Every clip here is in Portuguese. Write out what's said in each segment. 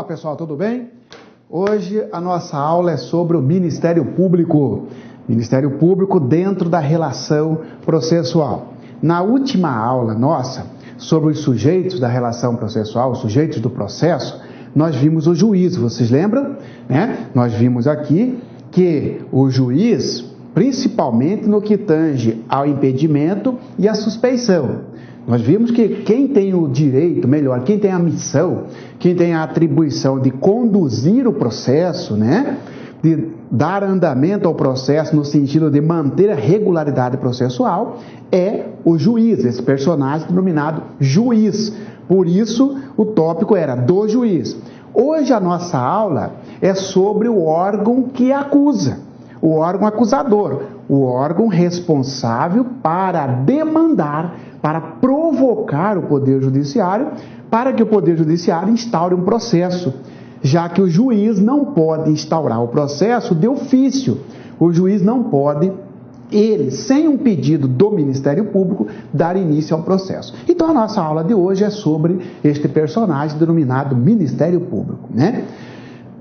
Olá pessoal, tudo bem? Hoje a nossa aula é sobre o Ministério Público. Ministério Público dentro da relação processual. Na última aula nossa, sobre os sujeitos da relação processual, os sujeitos do processo, nós vimos o juiz, vocês lembram? Nós vimos aqui que o juiz, principalmente no que tange ao impedimento e à suspeição, nós vimos que quem tem o direito, melhor, quem tem a missão, quem tem a atribuição de conduzir o processo, de dar andamento ao processo no sentido de manter a regularidade processual, é o juiz, esse personagem denominado juiz. Por isso, o tópico era do juiz. Hoje a nossa aula é sobre o órgão que acusa, o órgão acusador, o órgão responsável para demandar, para provocar o Poder Judiciário, para que o Poder Judiciário instaure um processo, já que o juiz não pode instaurar o processo de ofício. O juiz não pode, ele, sem um pedido do Ministério Público, dar início ao processo. Então a nossa aula de hoje é sobre este personagem denominado Ministério Público,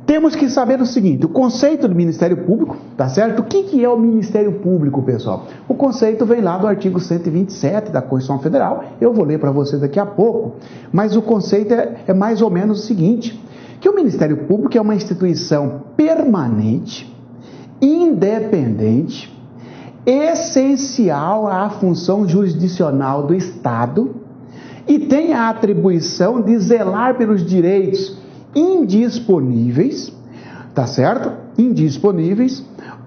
Temos que saber o seguinte, o conceito do Ministério Público, tá certo? O que é o Ministério Público, pessoal? O conceito vem lá do artigo 127 da Constituição Federal, eu vou ler para vocês daqui a pouco, mas o conceito é mais ou menos o seguinte, que o Ministério Público é uma instituição permanente, independente, essencial à função jurisdicional do Estado e tem a atribuição de zelar pelos direitos indisponíveis, tá certo? Indisponíveis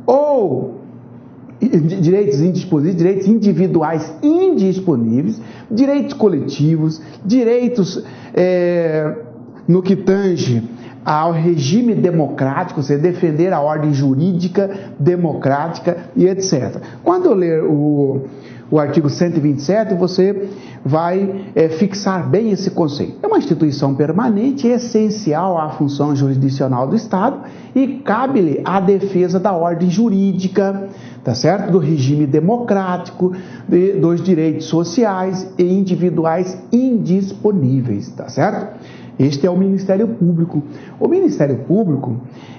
ou direitos indisponíveis, direitos individuais indisponíveis, direitos coletivos, direitos no que tange ao regime democrático, ou seja, defender a ordem jurídica, democrática e etc. Quando eu ler o artigo 127, você vai fixar bem esse conceito. É uma instituição permanente, essencial à função jurisdicional do Estado e cabe-lhe a defesa da ordem jurídica, tá certo? Do regime democrático, dos direitos sociais e individuais indisponíveis, tá certo? Este é o Ministério Público. O Ministério Público,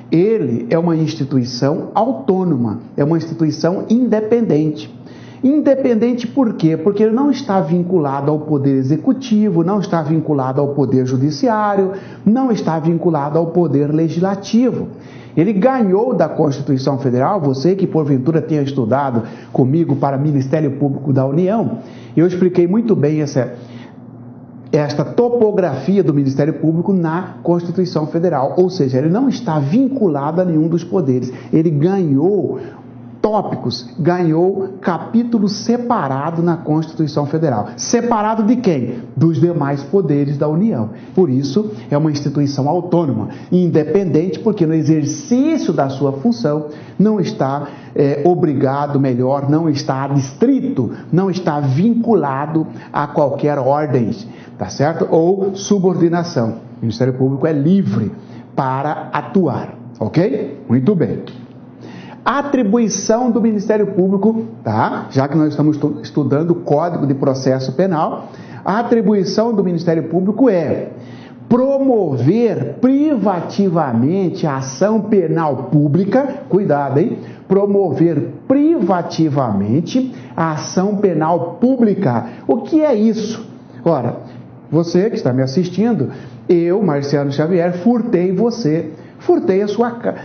ele é uma instituição autônoma, é uma instituição independente. Independente por quê? Porque ele não está vinculado ao Poder Executivo, não está vinculado ao Poder Judiciário, não está vinculado ao Poder Legislativo. Ele ganhou da Constituição Federal, você que porventura tenha estudado comigo para Ministério Público da União, eu expliquei muito bem esta topografia do Ministério Público na Constituição Federal, ou seja, ele não está vinculado a nenhum dos poderes, ele ganhou tópicos, ganhou capítulo separado na Constituição Federal. Separado de quem? Dos demais poderes da União. Por isso, é uma instituição autônoma, independente, porque no exercício da sua função não está obrigado, não está adstrito, não está vinculado a qualquer ordem, tá certo? Ou subordinação. O Ministério Público é livre para atuar, ok? Muito bem. Atribuição do Ministério Público, tá? Já que nós estamos estudando o Código de Processo Penal, a atribuição do Ministério Público é promover privativamente a ação penal pública, cuidado, hein? Promover privativamente a ação penal pública. O que é isso? Ora, você que está me assistindo, eu, Marciano Xavier, furtei você, furtei a sua casa,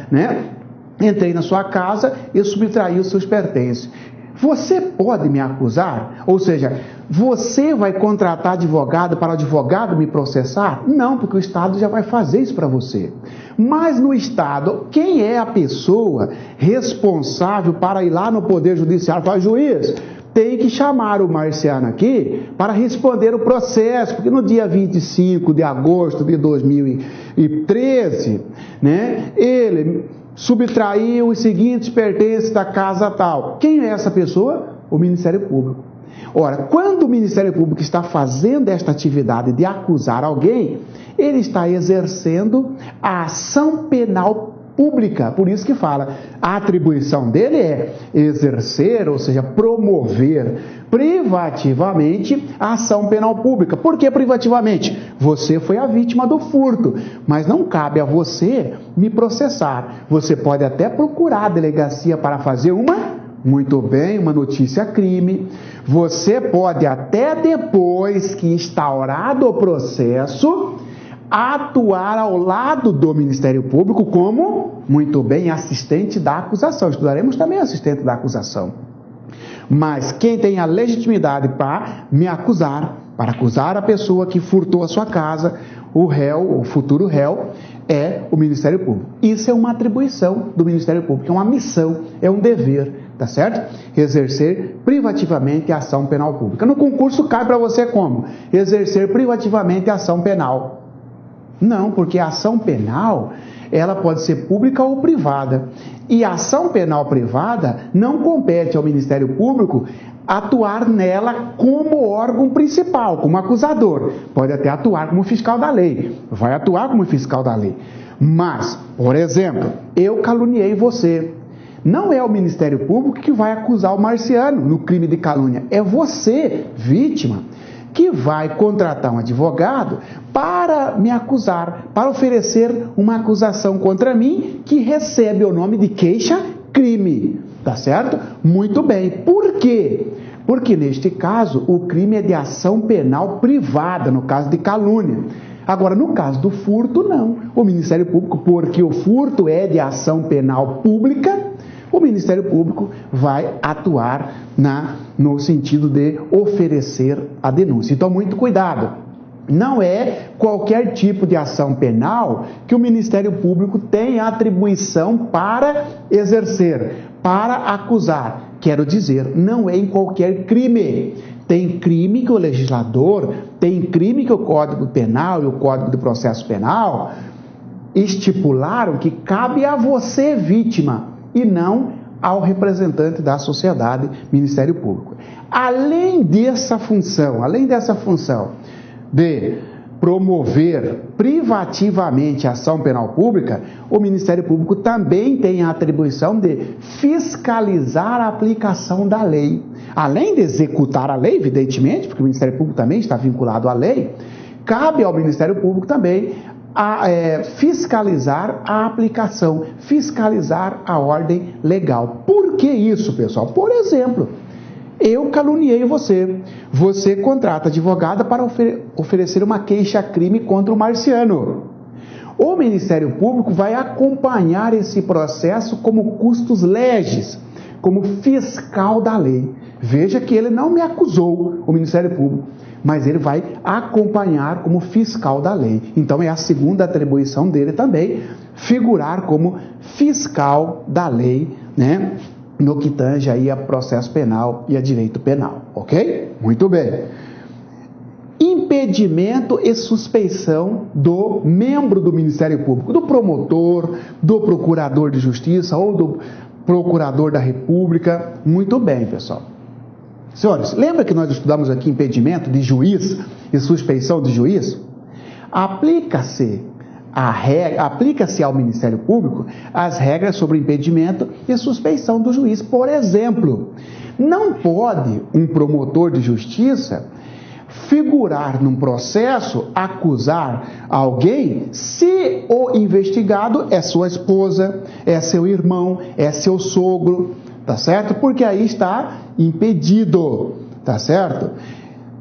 Entrei na sua casa e subtraí os seus pertences. Você pode me acusar? Ou seja, você vai contratar advogado para o advogado me processar? Não, porque o Estado já vai fazer isso para você. Mas no Estado, quem é a pessoa responsável para ir lá no Poder Judiciário e falar, juiz, tem que chamar o Marciano aqui para responder o processo, porque no dia 25 de agosto de 2013, ele subtraiu os seguintes pertences da casa tal. Quem é essa pessoa? O Ministério Público. Ora, quando o Ministério Público está fazendo esta atividade de acusar alguém, ele está exercendo a ação penal pública. Por isso que fala, a atribuição dele é exercer, ou seja, promover privativamente a ação penal pública. Por que privativamente? Você foi a vítima do furto, mas não cabe a você me processar. Você pode até procurar a delegacia para fazer uma notícia crime. Você pode até depois que instaurado o processo, atuar ao lado do Ministério Público como, muito bem, assistente da acusação. Estudaremos também assistente da acusação. Mas quem tem a legitimidade para me acusar, para acusar a pessoa que furtou a sua casa, o réu, o futuro réu, é o Ministério Público. Isso é uma atribuição do Ministério Público, é uma missão, é um dever, tá certo? Exercer privativamente a ação penal pública. No concurso cai para você como? Exercer privativamente a ação penal. Não, porque a ação penal, ela pode ser pública ou privada. E a ação penal privada não compete ao Ministério Público atuar nela como órgão principal, como acusador. Pode até atuar como fiscal da lei. Vai atuar como fiscal da lei. Mas, por exemplo, eu caluniei você. Não é o Ministério Público que vai acusar o Marciano no crime de calúnia. É você, vítima, que vai contratar um advogado para me acusar, para oferecer uma acusação contra mim que recebe o nome de queixa-crime, tá certo? Muito bem. Por quê? Porque neste caso o crime é de ação penal privada, no caso de calúnia. Agora, no caso do furto, não. O Ministério Público, porque o furto é de ação penal pública, o Ministério Público vai atuar no sentido de oferecer a denúncia. Então, muito cuidado. Não é qualquer tipo de ação penal que o Ministério Público tem atribuição para exercer, para acusar. Quero dizer, não é em qualquer crime. Tem crime que o legislador, tem crime que o Código Penal e o Código de Processo Penal estipularam que cabe a você, vítima, e não ao representante da sociedade, Ministério Público. Além dessa função de promover privativamente a ação penal pública, o Ministério Público também tem a atribuição de fiscalizar a aplicação da lei. Além de executar a lei, evidentemente, porque o Ministério Público também está vinculado à lei, cabe ao Ministério Público também fiscalizar a aplicação, fiscalizar a ordem legal. Por que isso, pessoal? Por exemplo, eu caluniei você. Você contrata advogada para oferecer uma queixa-crime contra o Marciano. O Ministério Público vai acompanhar esse processo como custos legis, como fiscal da lei. Veja que ele não me acusou, o Ministério Público, mas ele vai acompanhar como fiscal da lei. Então é a segunda atribuição dele também, figurar como fiscal da lei, né? No que tange aí a processo penal e a direito penal, ok? Muito bem. Impedimento e suspeição do membro do Ministério Público, do promotor, do procurador de justiça ou do procurador da República. Muito bem, pessoal. Senhores, lembra que nós estudamos aqui impedimento de juiz e suspeição de juiz? Aplica-se ao Ministério Público as regras sobre impedimento e suspeição do juiz. Por exemplo, não pode um promotor de justiça figurar num processo, acusar alguém, se o investigado é sua esposa, é seu irmão, é seu sogro, tá certo? Porque aí está impedido, tá certo?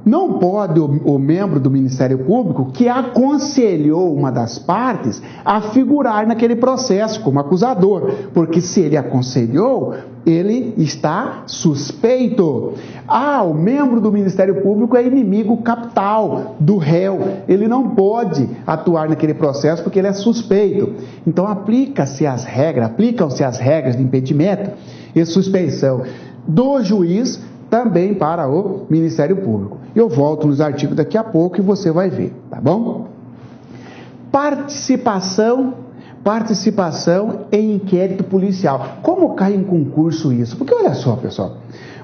Não pode o membro do Ministério Público que aconselhou uma das partes a figurar naquele processo como acusador, porque se ele aconselhou, ele está suspeito. O membro do Ministério Público é inimigo capital do réu, ele não pode atuar naquele processo porque ele é suspeito. Então aplicam-se as regras de impedimento e suspeição do juiz também para o Ministério Público. Eu volto nos artigos daqui a pouco e você vai ver, tá bom? Participação em inquérito policial. Como cai em concurso isso? Porque olha só, pessoal.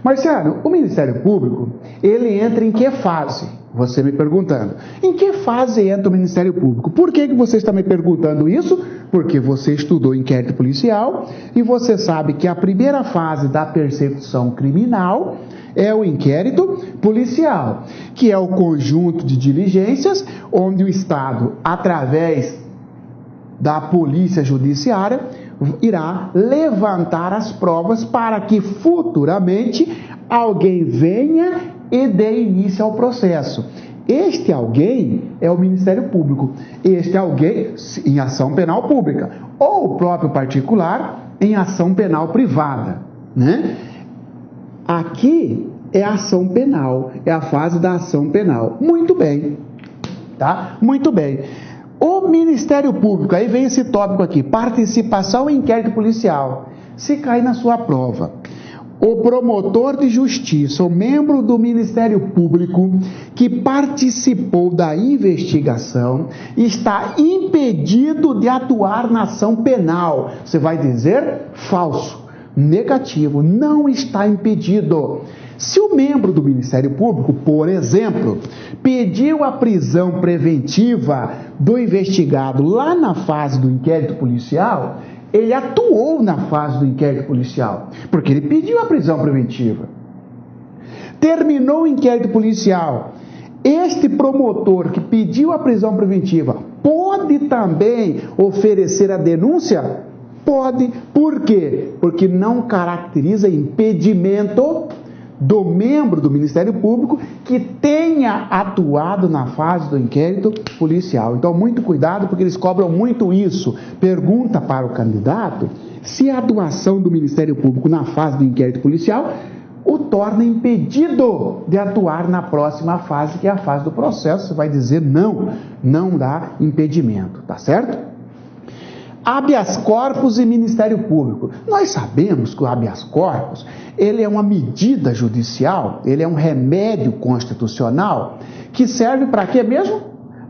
Marciano, o Ministério Público, ele entra em que fase? Você me perguntando. Em que fase entra o Ministério Público? Por que você está me perguntando isso? Porque você estudou inquérito policial e você sabe que a primeira fase da persecução criminal é o inquérito policial, que é o conjunto de diligências onde o Estado, através da polícia judiciária, irá levantar as provas para que futuramente alguém venha e dê início ao processo. Este alguém é o Ministério Público. Este alguém em ação penal pública, ou o próprio particular em ação penal privada, né? Aqui é a ação penal, é a fase da ação penal. Muito bem, tá? Muito bem. O Ministério Público, aí vem esse tópico aqui, participação em inquérito policial. Se cair na sua prova, o promotor de justiça, o membro do Ministério Público que participou da investigação, está impedido de atuar na ação penal. Você vai dizer falso, negativo, não está impedido. Se o membro do Ministério Público, por exemplo, pediu a prisão preventiva do investigado lá na fase do inquérito policial, ele atuou na fase do inquérito policial, porque ele pediu a prisão preventiva. Terminou o inquérito policial. Este promotor que pediu a prisão preventiva pode também oferecer a denúncia? Pode. Por quê? Porque não caracteriza impedimento do membro do Ministério Público que tenha atuado na fase do inquérito policial. Então, muito cuidado, porque eles cobram muito isso. Pergunta para o candidato se a atuação do Ministério Público na fase do inquérito policial o torna impedido de atuar na próxima fase, que é a fase do processo. Você vai dizer não, não dá impedimento, tá certo? Habeas corpus e Ministério Público. Nós sabemos que o habeas corpus, ele é uma medida judicial, ele é um remédio constitucional, que serve para quê mesmo?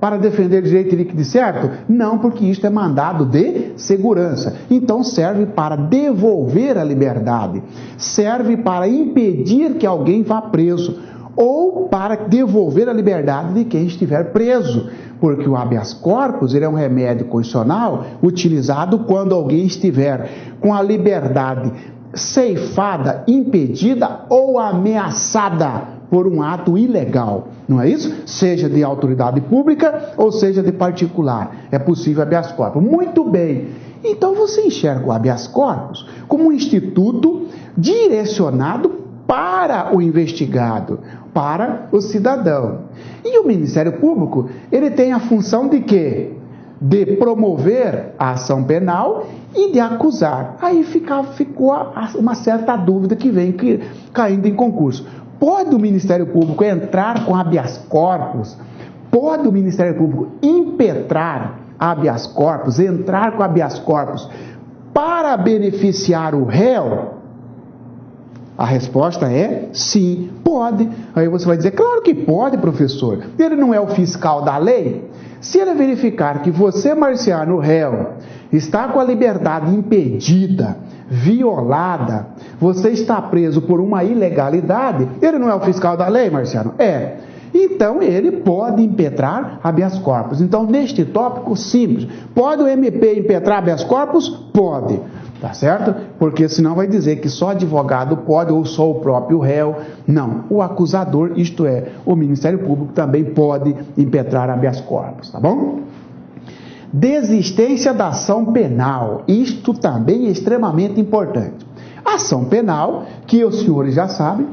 Para defender direito líquido e certo? Não, porque isto é mandado de segurança. Então serve para devolver a liberdade, serve para impedir que alguém vá preso, ou para devolver a liberdade de quem estiver preso. Porque o habeas corpus ele é um remédio constitucional utilizado quando alguém estiver com a liberdade ceifada, impedida ou ameaçada por um ato ilegal. Não é isso? Seja de autoridade pública ou seja de particular. É possível habeas corpus. Muito bem. Então você enxerga o habeas corpus como um instituto direcionado para o investigado, para o cidadão. E o Ministério Público, ele tem a função de quê? De promover a ação penal e de acusar. Aí ficou uma certa dúvida que vem caindo em concurso. Pode o Ministério Público entrar com habeas corpus? Pode o Ministério Público impetrar habeas corpus, entrar com habeas corpus para beneficiar o réu? A resposta é sim, pode. Aí você vai dizer, claro que pode, professor. Ele não é o fiscal da lei? Se ele verificar que você, Marciano, réu, está com a liberdade impedida, violada, você está preso por uma ilegalidade, ele não é o fiscal da lei, Marciano? É. Então, ele pode impetrar habeas corpus. Então, neste tópico simples, pode o MP impetrar habeas corpus? Pode. Tá certo? Porque senão vai dizer que só advogado pode ou só o próprio réu. Não, o acusador, isto é, o Ministério Público também pode impetrar habeas corpus, tá bom? Desistência da ação penal, isto também é extremamente importante. A ação penal, que os senhores já sabem,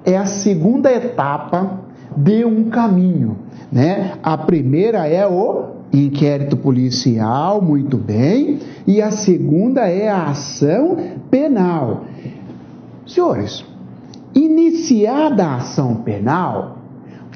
é a segunda etapa de um caminho, né? A primeira é o inquérito policial, muito bem, e a segunda é a ação penal. Senhores, iniciada a ação penal,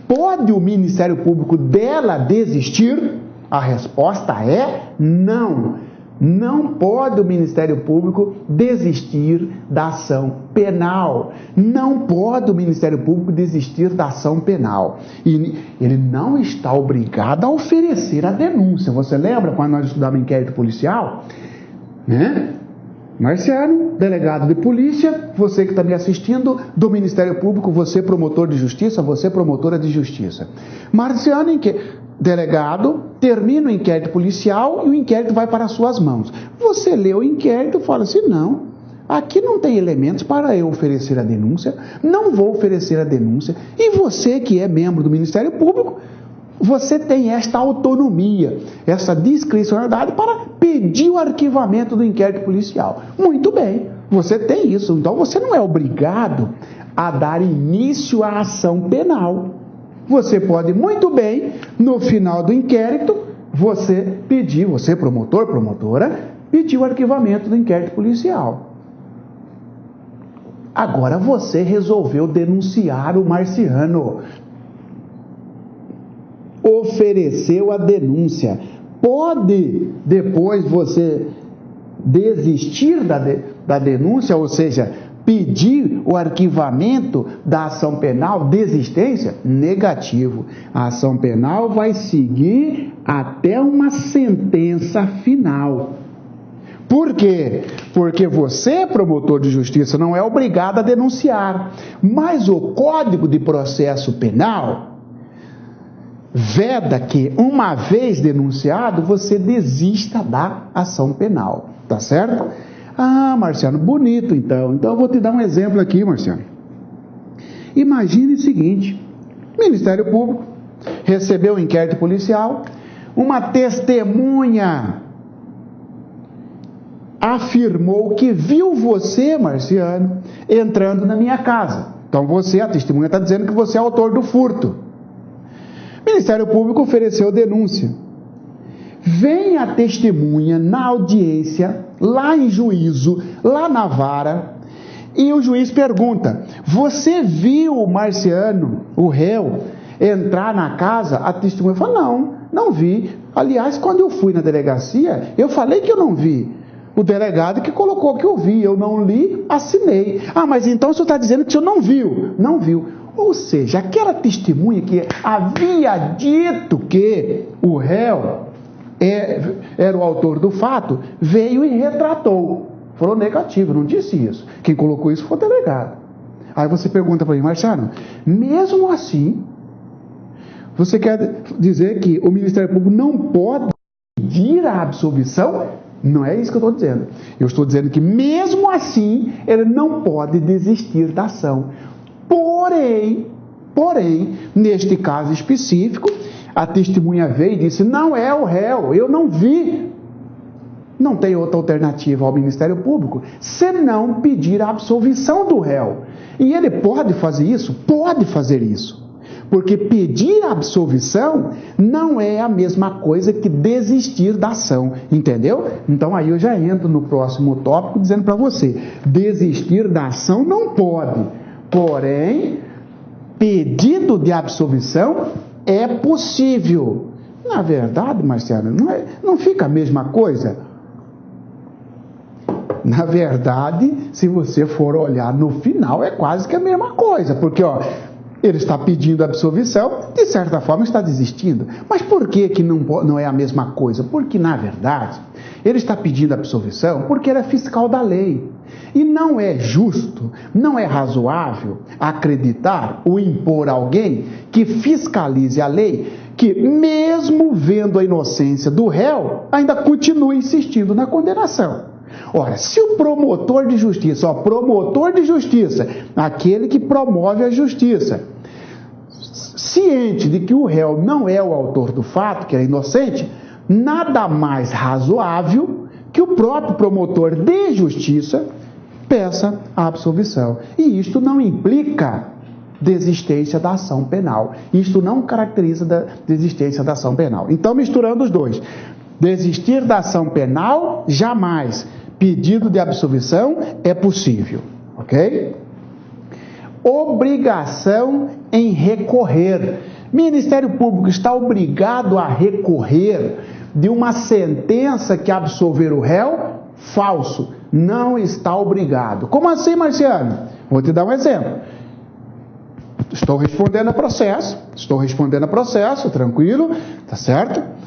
pode o Ministério Público dela desistir? A resposta é não. Não pode o Ministério Público desistir da ação penal. Não pode o Ministério Público desistir da ação penal. E ele não está obrigado a oferecer a denúncia. Você lembra quando nós estudávamos inquérito policial? Né? Marciano, delegado de polícia, você que está me assistindo, do Ministério Público, você promotor de justiça, você promotora de justiça. Marciano, delegado, termina o inquérito policial e o inquérito vai para as suas mãos. Você lê o inquérito e fala assim, não, aqui não tem elementos para eu oferecer a denúncia, não vou oferecer a denúncia. E você que é membro do Ministério Público, você tem esta autonomia, essa discricionalidade para pedir o arquivamento do inquérito policial. Muito bem, você tem isso. Então você não é obrigado a dar início à ação penal. Você pode muito bem, no final do inquérito, você promotor, promotora, pedir o arquivamento do inquérito policial. Agora você resolveu denunciar o Marciano. Ofereceu a denúncia. Pode depois você desistir da denúncia, ou seja, pedir o arquivamento da ação penal, desistência? Negativo. A ação penal vai seguir até uma sentença final. Por quê? Porque você, promotor de justiça, não é obrigado a denunciar. Mas o Código de Processo Penal veda que, uma vez denunciado, você desista da ação penal. Tá certo? Ah, Marciano, bonito então. Então eu vou te dar um exemplo aqui, Marciano. Imagine o seguinte: Ministério Público recebeu um inquérito policial, uma testemunha afirmou que viu você, Marciano, entrando na minha casa. Então você, a testemunha, está dizendo que você é autor do furto. O Ministério Público ofereceu denúncia. Vem a testemunha na audiência, lá em juízo, lá na vara, e o juiz pergunta: você viu o Marciano, o réu, entrar na casa? A testemunha fala: não vi. Aliás, quando eu fui na delegacia, eu falei que eu não vi. O delegado que colocou que eu vi, eu não li, assinei. Ah, mas então o senhor está dizendo que o senhor não viu? Não viu. Ou seja, aquela testemunha que havia dito que o réu era o autor do fato, veio e retratou. Falou negativo, não disse isso. Quem colocou isso foi o delegado. Aí você pergunta para mim: Marciano, mesmo assim, você quer dizer que o Ministério Público não pode pedir a absolvição? Não é isso que eu estou dizendo. Eu estou dizendo que mesmo assim, ele não pode desistir da ação. Porém, neste caso específico, a testemunha veio e disse: não é o réu, eu não vi. Não tem outra alternativa ao Ministério Público senão pedir a absolvição do réu. E ele pode fazer isso? Pode fazer isso. Porque pedir a absolvição não é a mesma coisa que desistir da ação, entendeu? Então aí eu já entro no próximo tópico dizendo para você: desistir da ação não pode. Porém, pedido de absolvição é possível. Na verdade, Marciano, não fica a mesma coisa? Na verdade, se você for olhar no final, é quase que a mesma coisa. Porque, ele está pedindo absolvição, de certa forma está desistindo. Mas por que não é a mesma coisa? Porque, na verdade, ele está pedindo absolvição porque ele é fiscal da lei. E não é justo, não é razoável acreditar ou impor a alguém que fiscalize a lei, que mesmo vendo a inocência do réu, ainda continue insistindo na condenação. Ora, se o promotor de justiça, aquele que promove a justiça, ciente de que o réu não é o autor do fato, que é inocente, nada mais razoável que o próprio promotor de justiça peça a absolvição. E isto não implica desistência da ação penal. Isto não caracteriza da desistência da ação penal. Então, misturando os dois: desistir da ação penal, jamais. Pedido de absolvição é possível, ok? Obrigação em recorrer. Ministério Público está obrigado a recorrer de uma sentença que absolver o réu? Falso. Não está obrigado. Como assim, Marciano? Vou te dar um exemplo. Estou respondendo a processo, tranquilo, tá certo?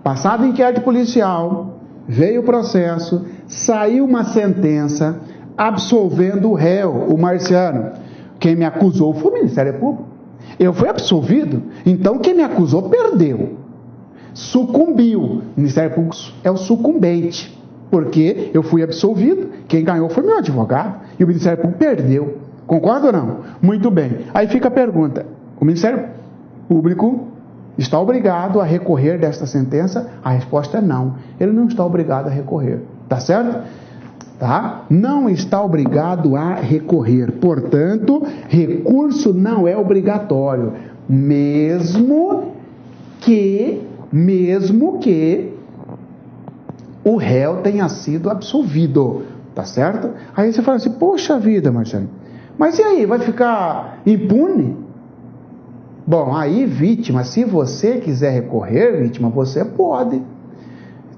Passado o inquérito policial, veio o processo, saiu uma sentença absolvendo o réu, o Marciano. Quem me acusou foi o Ministério Público. Eu fui absolvido, então quem me acusou perdeu. Sucumbiu. O Ministério Público é o sucumbente, porque eu fui absolvido, quem ganhou foi meu advogado, e o Ministério Público perdeu. Concorda ou não? Muito bem. Aí fica a pergunta: o Ministério Público está obrigado a recorrer desta sentença? A resposta é não. Ele não está obrigado a recorrer. Tá certo? Tá? Não está obrigado a recorrer. Portanto, recurso não é obrigatório, mesmo que o réu tenha sido absolvido. Tá certo? Aí você fala assim: poxa vida, Marcelo, mas e aí, vai ficar impune? Bom, aí, vítima, se você quiser recorrer, vítima, você pode.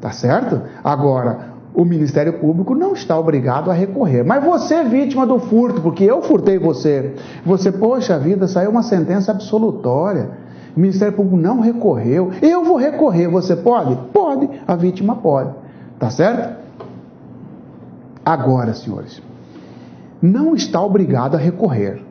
Tá certo? Agora, o Ministério Público não está obrigado a recorrer. Mas você, vítima do furto, porque eu furtei você. Você, poxa vida, saiu uma sentença absolutória. O Ministério Público não recorreu. Eu vou recorrer. Você pode? Pode. A vítima pode. Tá certo? Agora, senhores, não está obrigado a recorrer.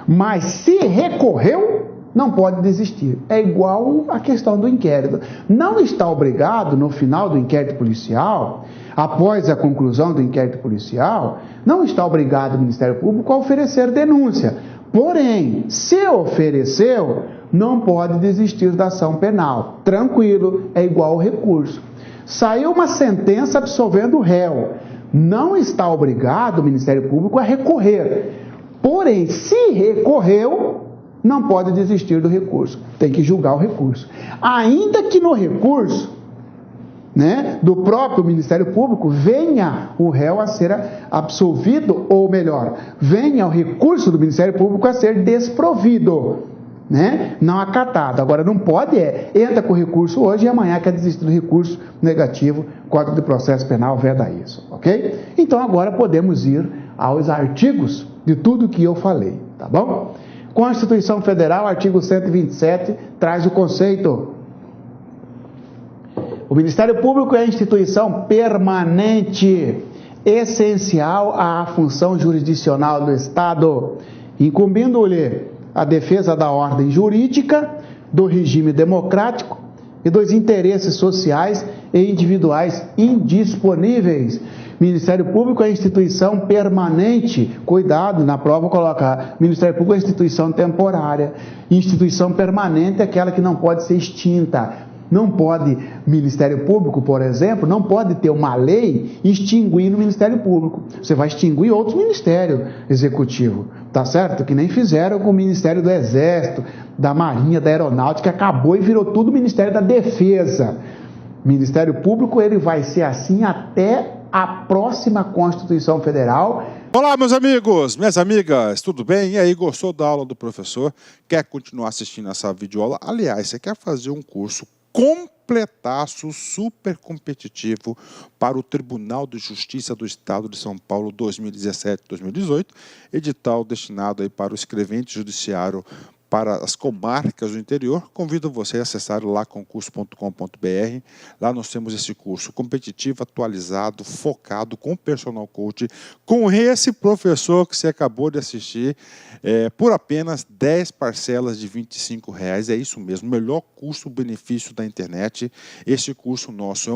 Mas se recorreu, não pode desistir. É igual a questão do inquérito. Não está obrigado, no final do inquérito policial, após a conclusão do inquérito policial, não está obrigado o Ministério Público a oferecer denúncia. Porém, se ofereceu, não pode desistir da ação penal. Tranquilo, é igual ao recurso. Saiu uma sentença absolvendo o réu. Não está obrigado o Ministério Público a recorrer. Porém, se recorreu, não pode desistir do recurso. Tem que julgar o recurso. Ainda que no recurso, do próprio Ministério Público, venha o réu a ser absolvido, ou melhor, venha o recurso do Ministério Público a ser desprovido, não acatado. Agora, não pode entra com o recurso hoje e amanhã quer desistir do recurso negativo. Código de Processo Penal veda isso, ok? Então, agora podemos ir aos artigos de tudo que eu falei, tá bom? Constituição Federal, artigo 127, traz o conceito: o Ministério Público é a instituição permanente, essencial à função jurisdicional do Estado, incumbindo-lhe a defesa da ordem jurídica, do regime democrático e dos interesses sociais e individuais indisponíveis. Ministério Público é instituição permanente. Cuidado, na prova colocar Ministério Público é instituição temporária. Instituição permanente é aquela que não pode ser extinta. Não pode, Ministério Público, por exemplo, não pode ter uma lei extinguindo o Ministério Público. Você vai extinguir outros ministérios executivos, tá certo? Que nem fizeram com o Ministério do Exército, da Marinha, da Aeronáutica, acabou e virou tudo o Ministério da Defesa. Ministério Público, ele vai ser assim até a próxima Constituição Federal. Olá, meus amigos, minhas amigas, tudo bem? E aí, gostou da aula do professor? Quer continuar assistindo essa videoaula? Aliás, você quer fazer um curso completaço, super competitivo para o Tribunal de Justiça do Estado de São Paulo 2017-2018, edital destinado aí para o escrevente judiciário para as comarcas do interior. Convido você a acessar o laconcurso.com.br. Lá nós temos esse curso competitivo, atualizado, focado, com personal coach, com esse professor que você acabou de assistir, por apenas 10 parcelas de R$ 25,00. É isso mesmo, melhor custo-benefício da internet. Esse curso nosso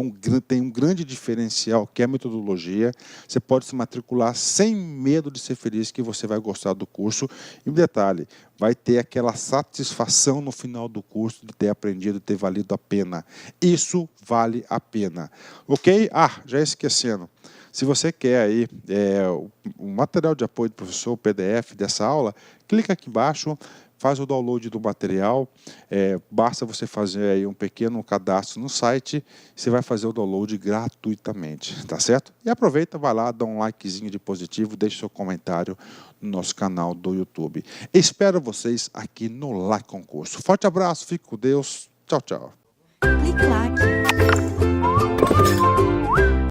tem um grande diferencial, que é a metodologia. Você pode se matricular sem medo de ser feliz, que você vai gostar do curso. E um detalhe, vai ter aquela satisfação no final do curso de ter aprendido e ter valido a pena. Isso vale a pena. Ok? Já esquecendo. Se você quer aí o material de apoio do professor, o PDF dessa aula, clica aqui embaixo, faz o download do material. Basta você fazer aí um pequeno cadastro no site, você vai fazer o download gratuitamente, tá certo? E aproveita, vai lá, dá um likezinho de positivo, deixe seu comentário no nosso canal do YouTube. Espero vocês aqui no Like Concurso. Forte abraço, fique com Deus. Tchau, tchau. Clique like.